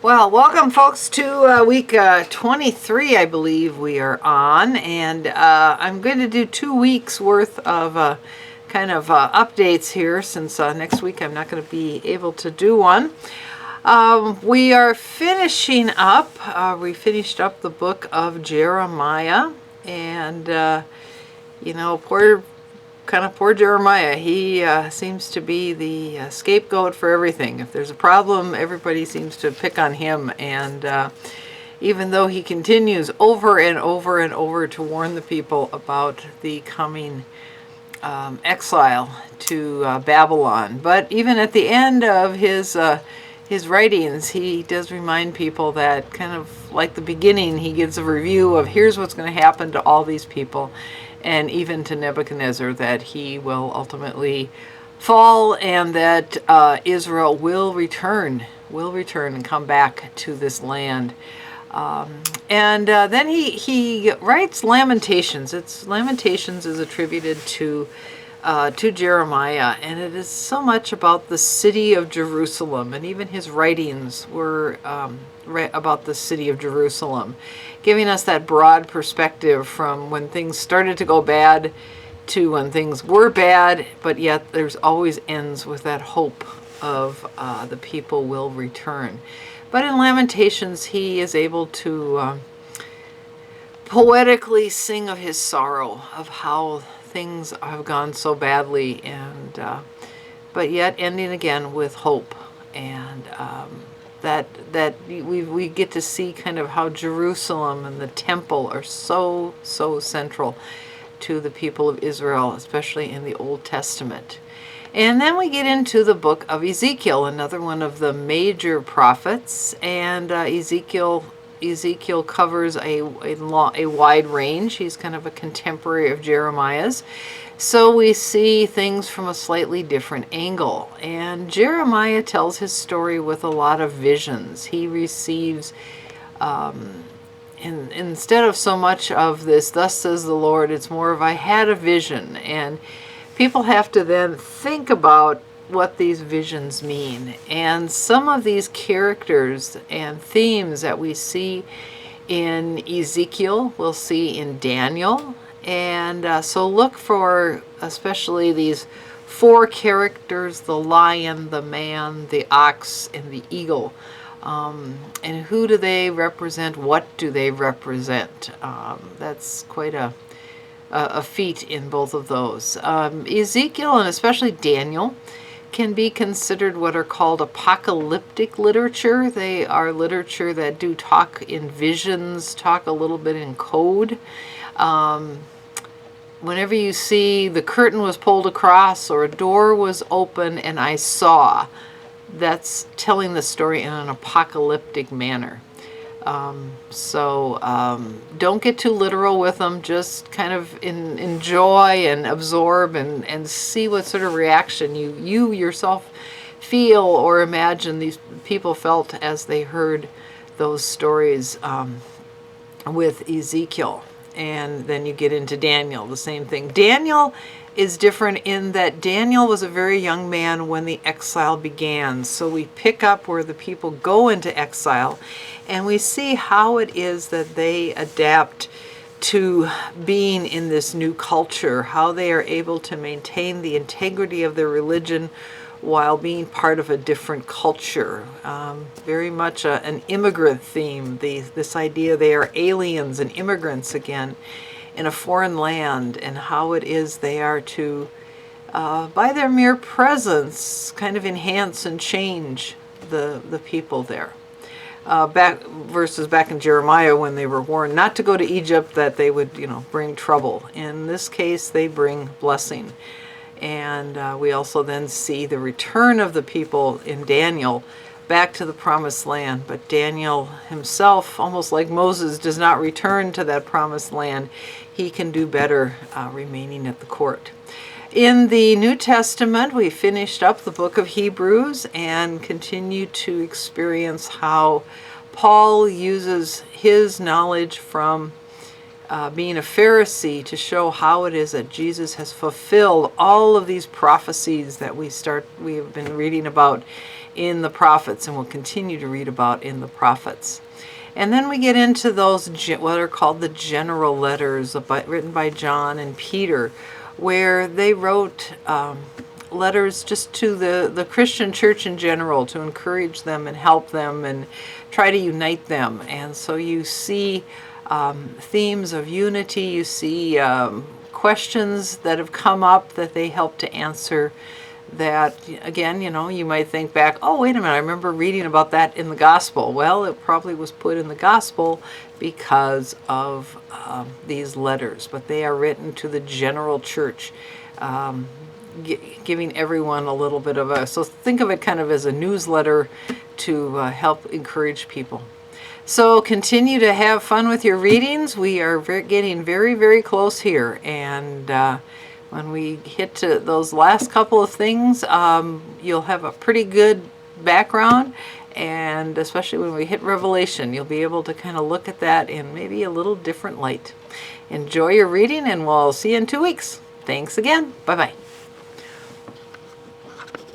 Well, welcome folks to week 23, I believe we are on, and I'm going to do 2 weeks worth of updates here since next week I'm not going to be able to do one. We are finishing up, we finished up the book of Jeremiah, and poor Jeremiah. He seems to be the scapegoat for everything. If there's a problem, everybody seems to pick on him. And even though he continues over and over and over to warn the people about the coming exile to Babylon, but even at the end of his writings, he does remind people that, kind of like the beginning, he gives a review of here's what's going to happen to all these people, and even to Nebuchadnezzar, that he will ultimately fall, and that Israel will return and come back to this land. Then he writes Lamentations. Lamentations is attributed to Jeremiah, and it is so much about the city of Jerusalem, and even his writings were about the city of Jerusalem, giving us that broad perspective from when things started to go bad to when things were bad, but yet there's always ends with that hope of the people will return. But in Lamentations, he is able to poetically sing of his sorrow, of how things have gone so badly, and but yet ending again with hope, and that we get to see kind of how Jerusalem and the temple are so central to the people of Israel, especially in the Old Testament. And then we get into the book of Ezekiel, another one of the major prophets, and Ezekiel covers a wide range. He's kind of a contemporary of Jeremiah's. So we see things from a slightly different angle. And Jeremiah tells his story with a lot of visions. He receives, instead of so much of this, thus says the Lord, it's more of I had a vision. And people have to then think about what these visions mean. And some of these characters and themes that we see in Ezekiel, we'll see in Daniel. And so look for especially these 4 characters: the lion, the man, the ox, and the eagle. And who do they represent? What do they represent? That's quite a feat in both of those. Ezekiel, and especially Daniel, can be considered what are called apocalyptic literature. They are literature that do talk in visions, talk a little bit in code. Whenever you see the curtain was pulled across or a door was open and I saw, that's telling the story in an apocalyptic manner. Don't get too literal with them. Just kind of enjoy and absorb and see what sort of reaction you yourself feel or imagine these people felt as they heard those stories with Ezekiel. And then you get into Daniel, the same thing. Daniel is different in that Daniel was a very young man when the exile began. So we pick up where the people go into exile, and we see how it is that they adapt to being in this new culture, how they are able to maintain the integrity of their religion while being part of a different culture. Very much an immigrant theme, this idea they are aliens and immigrants again in a foreign land, and how it is they are to, by their mere presence, kind of enhance and change the people there. Back in Jeremiah, when they were warned not to go to Egypt, that they would, bring trouble. In this case, they bring blessing. And we also then see the return of the people in Daniel back to the promised land. But Daniel himself, almost like Moses, does not return to that promised land. He can do better remaining at the court. In the New Testament, we finished up the book of Hebrews and continue to experience how Paul uses his knowledge from being a Pharisee to show how it is that Jesus has fulfilled all of these prophecies that we have been reading about in the prophets, and we'll continue to read about in the prophets. And then we get into those what are called the general letters written by John and Peter, where they wrote letters just to the Christian church in general, to encourage them and help them and try to unite them. And so you see themes of unity, you see questions that have come up that they help to answer. That, again, you might think back, oh, wait a minute, I remember reading about that in the gospel. Well, it probably was put in the gospel because of these letters, but they are written to the general church, giving everyone a little bit of so think of it kind of as a newsletter to help encourage people. So continue to have fun with your readings. We are getting very, very close here, and when we hit to those last couple of things, you'll have a pretty good background, and especially when we hit Revelation, you'll be able to kind of look at that in maybe a little different light. Enjoy your reading, and we'll see you in 2 weeks. Thanks again. Bye-bye.